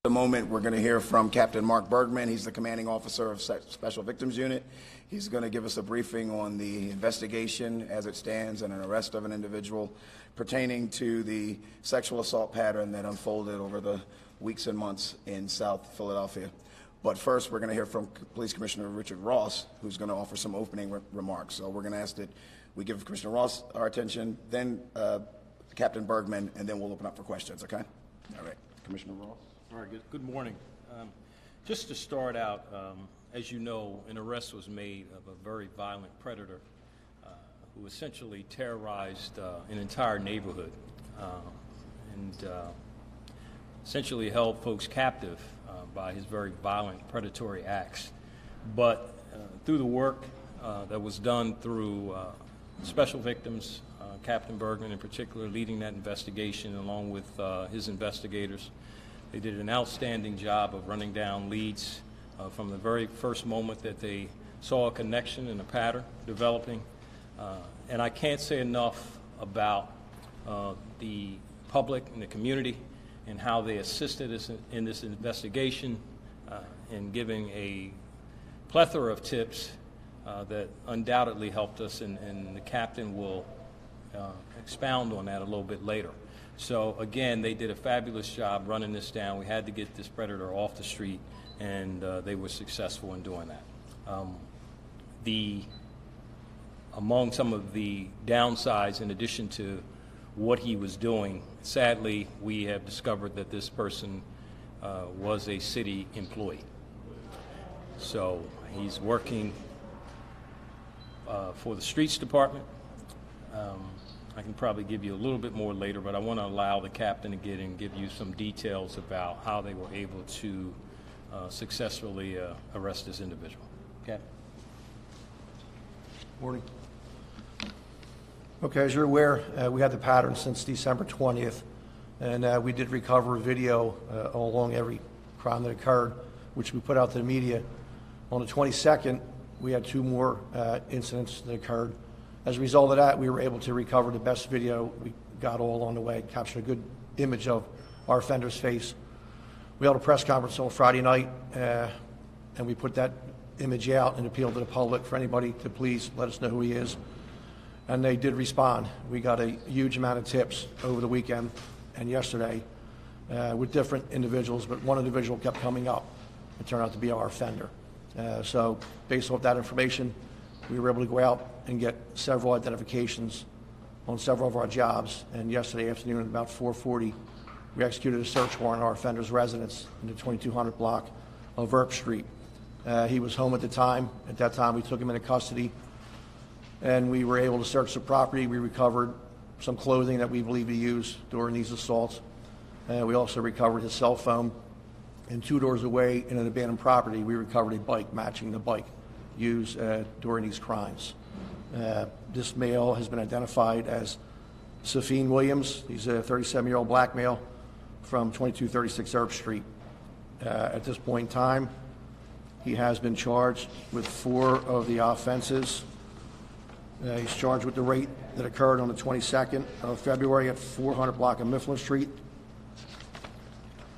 In a moment, we're going to hear from Captain Mark Bergman. He's the commanding officer of Special Victims Unit. He's going to give us a briefing on the investigation as it stands and an arrest of an individual pertaining to the sexual assault pattern that unfolded over the weeks and months in South Philadelphia. But first, we're going to hear from Police Commissioner Richard Ross, who's going to offer some opening remarks. So we're going to ask that we give Commissioner Ross our attention, then Captain Bergman, and then we'll open up for questions, okay? All right, Commissioner Ross. All right, good morning. Just to start out, as you know, an arrest was made of a very violent predator who essentially terrorized an entire neighborhood and essentially held folks captive by his very violent predatory acts. But through the work that was done through Special Victims, Captain Bergman in particular leading that investigation along with his investigators, they did an outstanding job of running down leads from the very first moment that they saw a connection and a pattern developing. And I can't say enough about the public and the community and how they assisted us in this investigation in giving a plethora of tips that undoubtedly helped us, and the captain will expound on that a little bit later. So again, they did a fabulous job running this down. We had to get this predator off the street, and they were successful in doing that. Among some of the downsides, in addition to what he was doing, sadly, we have discovered that this person was a city employee. So he's working for the streets department. I can probably give you a little bit more later, but I want to allow the captain to get and give you some details about how they were able to successfully arrest this individual. Captain. Morning. Okay, as you're aware, we had the pattern since December 20th, and we did recover video all along every crime that occurred, which we put out to the media. On the 22nd, we had 2 more incidents that occurred. As a result of that, we were able to recover the best video we got all along the way, capture a good image of our offender's face. We held a press conference on Friday night, and we put that image out and appealed to the public for anybody to please let us know who he is. And they did respond. We got a huge amount of tips over the weekend and yesterday with different individuals, but one individual kept coming up. It turned out to be our offender. So based off that information, we were able to go out and get several identifications on several of our jobs. And yesterday afternoon at about 4:40, we executed a search warrant on our offender's residence in the 2200 block of Earp Street. He was home at the time. At that time, we took him into custody, and we were able to search the property. We recovered some clothing that we believe he used during these assaults. We also recovered his cell phone. And 2 doors away in an abandoned property, we recovered a bike matching the bike used during these crimes. This male has been identified as Safeen Williams. He's a 37-year-old black male from 2236 Earp Street. At this point in time, he has been charged with 4 of the offenses. He's charged with the rape that occurred on the 22nd of February at 400 block of Mifflin Street.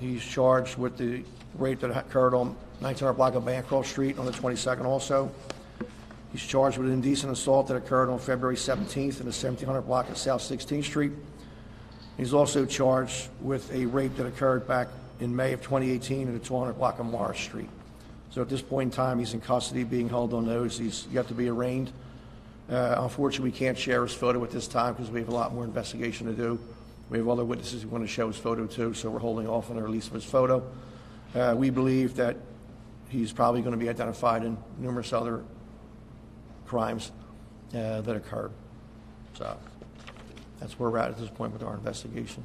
He's charged with the rape that occurred on 1900 block of Bancroft Street on the 22nd also. He's charged with an indecent assault that occurred on February 17th in the 1700 block of South 16th Street. He's also charged with a rape that occurred back in May of 2018 in the 200 block of Morris Street. So at this point in time, he's in custody, being held on those. He's yet to be arraigned. Unfortunately, we can't share his photo at this time because we have a lot more investigation to do. We have other witnesses who want to show his photo too, so we're holding off on the release of his photo. We believe that he's probably going to be identified in numerous other crimes that occurred. So that's where we're at this point with our investigation.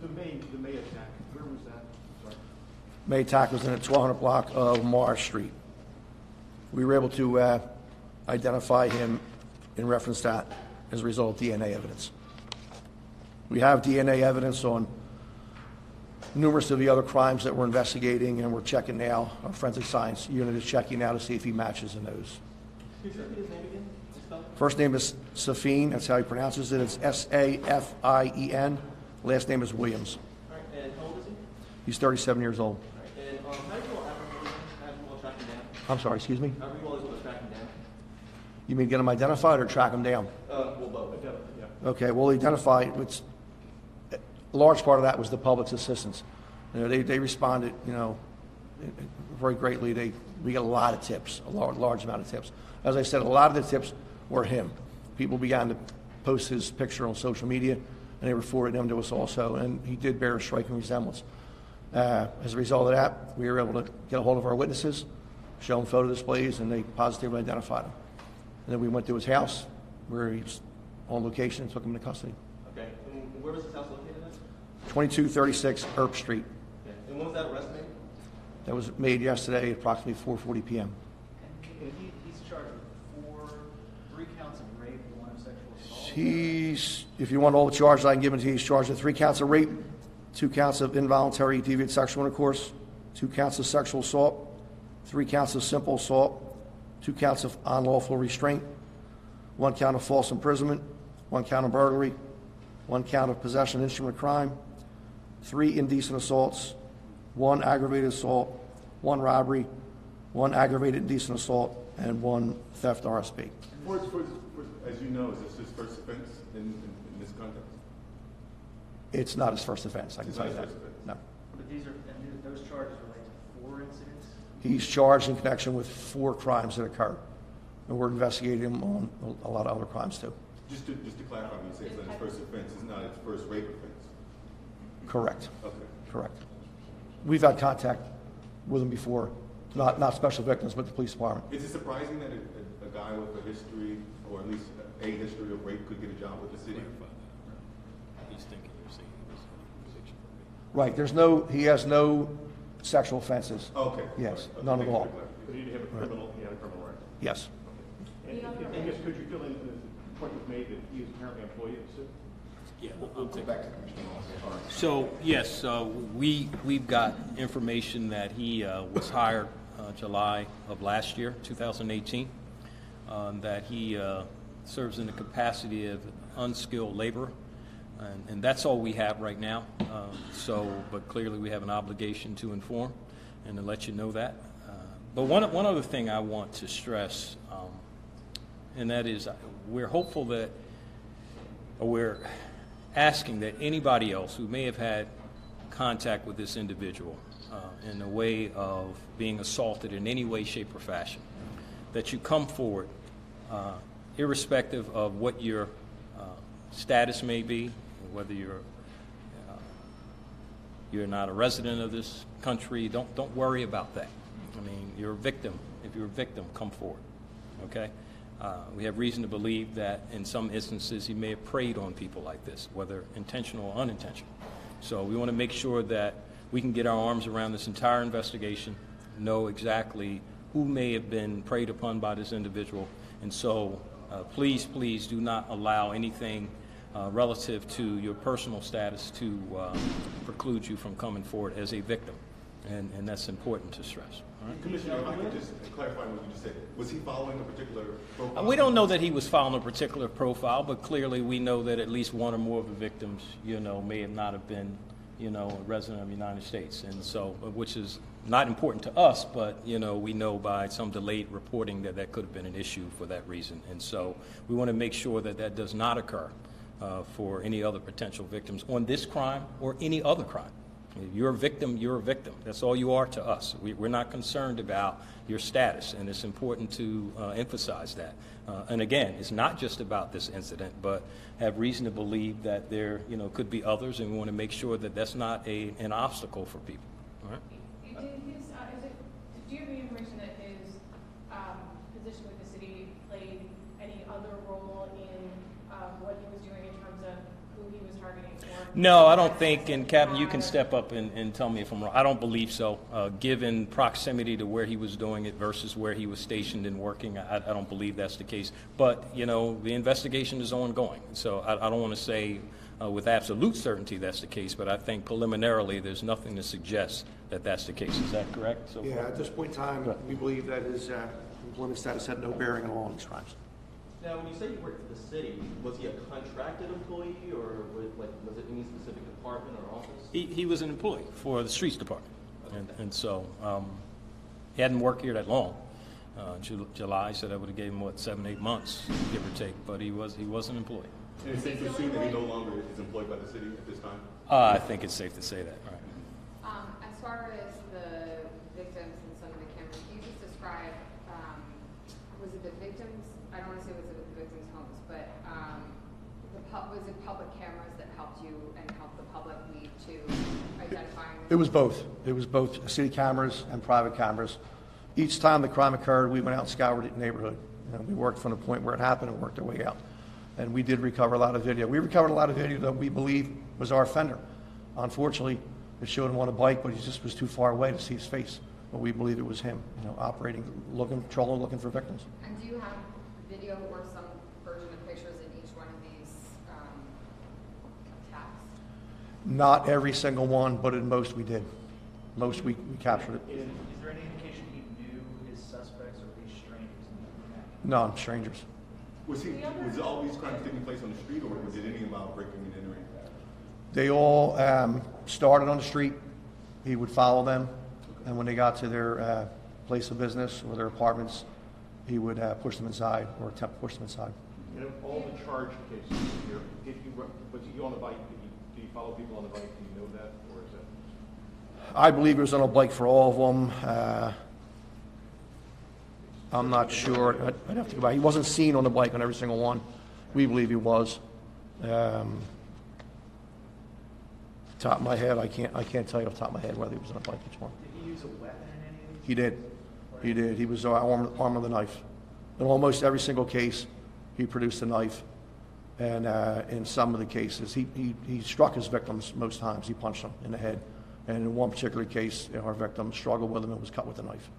The May attack, where was that? Sorry. May attack was in the 1200 block of Morris Street. We were able to identify him in reference to that as a result of DNA evidence. We have DNA evidence on numerous of the other crimes that we're investigating, and we're checking now. Our forensic science unit is checking now to see if he matches in those. His name again? First name is Safeen. That's how he pronounces it. It's S-A-F-I-E-N. Last name is Williams. He's 37 years old. And how do you all ever track him down? I'm sorry, excuse me? How do you all able to track him down? You mean get him identified or track him down? Well, both. Yeah. Okay, well, identify, it's, a large part of that was the public's assistance. You know, they responded, you know, very greatly. We got a lot of tips, a large amount of tips. As I said, a lot of the tips were him. People began to post his picture on social media, and they were forwarding them to us also, and he did bear a striking resemblance. As a result of that, we were able to get a hold of our witnesses, show them photo displays, and they positively identified him. And then we went to his house, where he's on location, and took him into custody. Okay. And where was his house located at? 2236 Earp Street. Okay. And when was that arrest made? That was made yesterday at approximately 4:40 p.m. And he's charged with 3 counts of rape and 1 of sexual assault. He's, if you want all the charges, I can give it to you. He's charged with 3 counts of rape, 2 counts of involuntary deviant sexual intercourse, 2 counts of sexual assault, 3 counts of simple assault, 2 counts of unlawful restraint, 1 count of false imprisonment, 1 count of burglary, 1 count of possession of instrument of crime, 3 indecent assaults, 1 aggravated assault, 1 robbery, 1 aggravated indecent assault, and 1 theft RSP. As you know, is this his first offense in this context? It's not his first offense, I can It's tell not you his that. first offense. No. But those charges relate to 4 incidents? He's charged in connection with 4 crimes that occurred, and we're investigating him on a lot of other crimes too. Just to clarify, when you say it's not his first offense, it's not his first rape offense? Correct. Okay. Correct. We've had contact with him before, not special victims, but the police department. Is it surprising that a guy with a history, or at least a history of rape, could get a job with the city? He's thinking you're saying he was conviction for rape. Right, he has no sexual offenses. Okay. Yes, Okay. none at all. But he had a criminal record. Yes. And just could you fill in the point was made that he is apparently employee of the city? Yeah, I'll take back to So, yes, we've got information that he was hired July of last year, 2018, that he serves in the capacity of unskilled laborer, and that's all we have right now. But clearly we have an obligation to inform and to let you know that. But one other thing I want to stress, and that is we're hopeful that, or we're asking that anybody else who may have had contact with this individual in a way of being assaulted in any way, shape, or fashion, that you come forward, irrespective of what your status may be, whether you're not a resident of this country. Don't worry about that. I mean, you're a victim. If you're a victim, come forward. Okay? We have reason to believe that in some instances he may have preyed on people like this, whether intentional or unintentional. So we want to make sure that we can get our arms around this entire investigation, know exactly who may have been preyed upon by this individual. And so please do not allow anything relative to your personal status to preclude you from coming forward as a victim. And that's important to stress. All right? Commissioner, if I could just clarify what you just said. Was he following a particular profile? We don't know that he was following a particular profile, but clearly we know that at least one or more of the victims, may have not have been, a resident of the United States. And so, which is not important to us, but, we know by some delayed reporting that could have been an issue for that reason. And so we want to make sure that does not occur for any other potential victims on this crime or any other crime. If you're a victim, you're a victim. That's all you are to us. We're not concerned about your status, and it's important to emphasize that. And again, it's not just about this incident, but have reason to believe that there, could be others, and we want to make sure that that's not an obstacle for people. All right? Do you have any information that his position with the city played any other role in what he was doing in terms of who he was targeting for? No, I don't think, and Captain, you can step up and tell me if I'm wrong. I don't believe so. Given proximity to where he was doing it versus where he was stationed and working, I don't believe that's the case. But, the investigation is ongoing. So I don't want to say with absolute certainty that's the case, but I think preliminarily there's nothing to suggest that that's the case. Is that correct? Yeah, at this point in time, we believe that his employment status had no bearing at all on these crimes. Now, when you say you worked for the city, was he a contracted employee, or was it any specific department or office? He was an employee for the streets department, and so he hadn't worked here that long. July said I would have gave him 7, 8 months, give or take, but he was an employee. And it's safe to assume that he no longer is employed by the city at this time? I think it's safe to say that, right? As far as the victims and some of the cameras, can you just describe, was it the victims, I don't want to say was it the victims' homes, but was it public cameras that helped you and helped the public lead to identifying? It was both. It was both city cameras and private cameras. Each time the crime occurred, we went out and scoured the neighborhood. We worked from the point where it happened and worked our way out. And we did recover a lot of video. We recovered a lot of video that we believe was our offender. Unfortunately, it showed him on a bike, but he just was too far away to see his face. But we believe it was him, operating, patrolling, looking for victims. And do you have video or some version of pictures in each one of these attacks? Not every single one, but in most we did. Most we captured it. Is there any indication he knew his suspects or these strangers in the No, strangers. Was all these crimes taking place on the street, or did any involve breaking and entering? They all started on the street. He would follow them, and when they got to their place of business or their apartments, he would push them inside or attempt to push them inside. And of all the charged cases here, was he on the bike? Did he follow people on the bike? Do you know that, or is that? I believe he was on a bike for all of them. I'm not sure. I'd have to go back. He wasn't seen on the bike on every single one. We believe he was. Top of my head, I can't tell you off the top of my head whether he was on a bike each one. Did he use a weapon in any of these? He did. He did. He was armed with a knife. In almost every single case, he produced a knife. And in some of the cases, he struck his victims most times. He punched them in the head. And in one particular case, our victim struggled with him and was cut with a knife.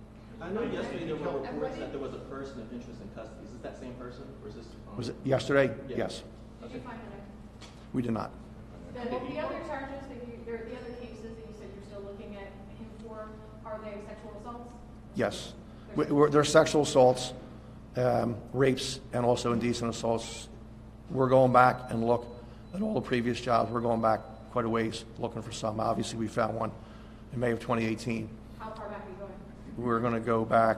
I know yesterday there were reports that there was a person of interest in custody. Is this that same person, or is this? Was it yesterday? Yeah. Yes. Did you find it? We did not. The other charges the other cases that you said you're still looking at him for, are they sexual assaults? Yes. They're sexual assaults, rapes, and also indecent assaults. We're going back and look at all the previous jobs. We're going back quite a ways looking for some. Obviously, we found one in May of 2018. How far back are you going? We're going to go back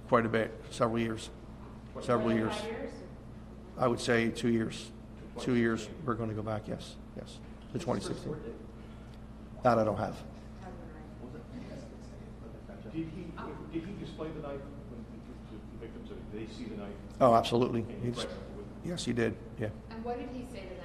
quite a bit, several years. Several years. 5 years? I would say 2 years. 2 years, we're going to go back, yes, to 2016. That I don't have. Did he display the knife when the victims? Did they see the knife? Oh, absolutely. And he threatened with it? Yes, he did, yeah. And what did he say to them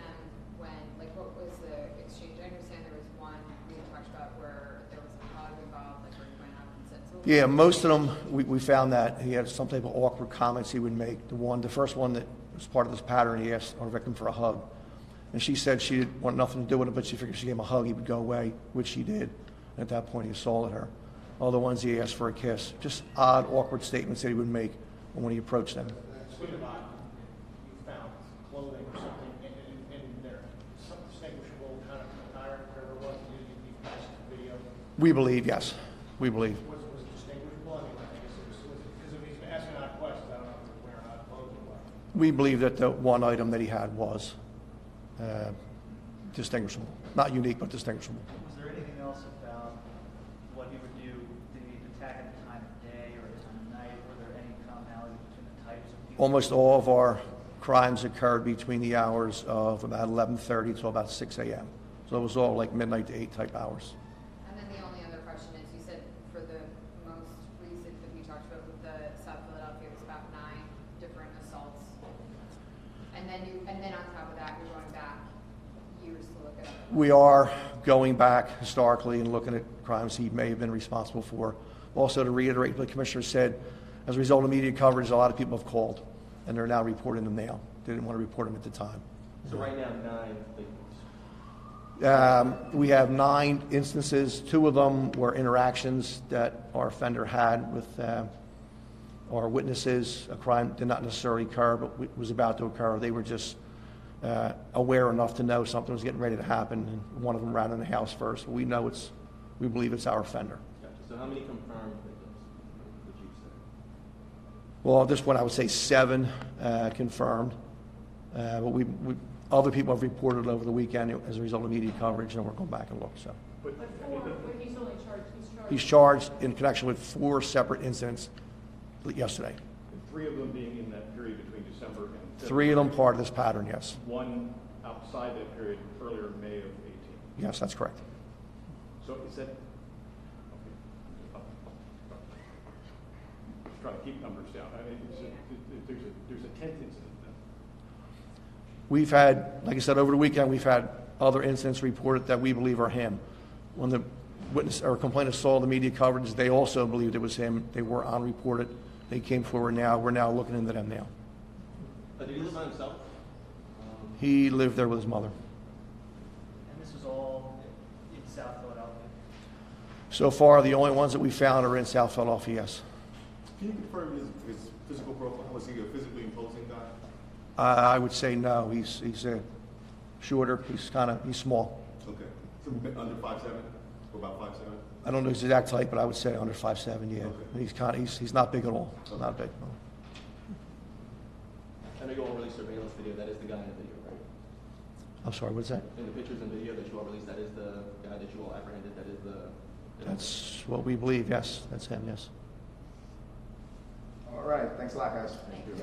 what was the exchange? I understand there was one we had talked about where there was a hug involved, where he went up and said something. Yeah, most of them, we found that he had some type of awkward comments he would make. The first one that was part of this pattern, he asked our victim for a hug. And she said she didn't want nothing to do with it, but she figured if she gave him a hug, he would go away, which he did. At that point, he assaulted her. Other ones, he asked for a kiss. Just odd, awkward statements that he would make when he approached them. You found clothing or something in there, some distinguishable kind of attire, whatever it was, you passed the video. We believe, yes. We believe. Was it distinguishable? I mean, I guess it was, because if he's asking odd questions, I don't know if he's wearing odd clothes or what. We believe that the one item that he had was distinguishable. Not unique, but distinguishable. Was there anything else about what he would do? Did he attack at a time of day or a time of night? Were there any commonalities between the types of people? Almost all of our crimes occurred between the hours of about 11:30 to about 6 a.m. So it was all like midnight to 8 type hours. And then the only other question is, you said for the most recent that we talked about with the South Philadelphia, it was about 9 different assaults. And then on top of that, you're going back years to look at it. We are going back historically and looking at crimes he may have been responsible for. Also, to reiterate what the Commissioner said, as a result of media coverage, a lot of people have called, and they're now reporting them now. They didn't want to report them at the time. So right now, 9 victims. We have 9 instances. 2 of them were interactions that our offender had with our witnesses. A crime did not necessarily occur, but was about to occur. They were just aware enough to know something was getting ready to happen, and one of them ran in the house first. We believe it's our offender. Gotcha. So how many confirmed victims would you say? Well, at this point, I would say 7 confirmed. But other people have reported over the weekend as a result of media coverage, and we're going back and look, so. But he's only charged, He's charged in connection with 4 separate incidents yesterday. 3 of them being in that period between December and February. 3 of them part of this pattern, yes. 1 outside that period, earlier in May of 18. Yes, that's correct. So is that, okay. Trying to keep numbers down. I mean, there's a 10th incident then. We've had, like I said, over the weekend, we've had other incidents reported that we believe are him. When the witness or complainant saw the media coverage, they also believed it was him. They were unreported. They came forward now. We're now looking into them now. Did he live by himself? He lived there with his mother. And this was all in South Philadelphia? So far, the only ones that we found are in South Philadelphia, yes. Can you confirm his physical profile? Was he a physically imposing guy? I would say no. He's shorter. He's small. Okay. So under 5'7", or about 5'7"? I don't know his exact height, but I would say under 5'7", yeah. Okay. He's not big at all. Not big. No. I know you all released surveillance video. That is the guy in the video, right? I'm sorry, what's that? In the pictures and video that you all released, that is the guy that you all apprehended. That is the. That's what we believe, yes. That's him, yes. All right, thanks a lot, guys. Thank you.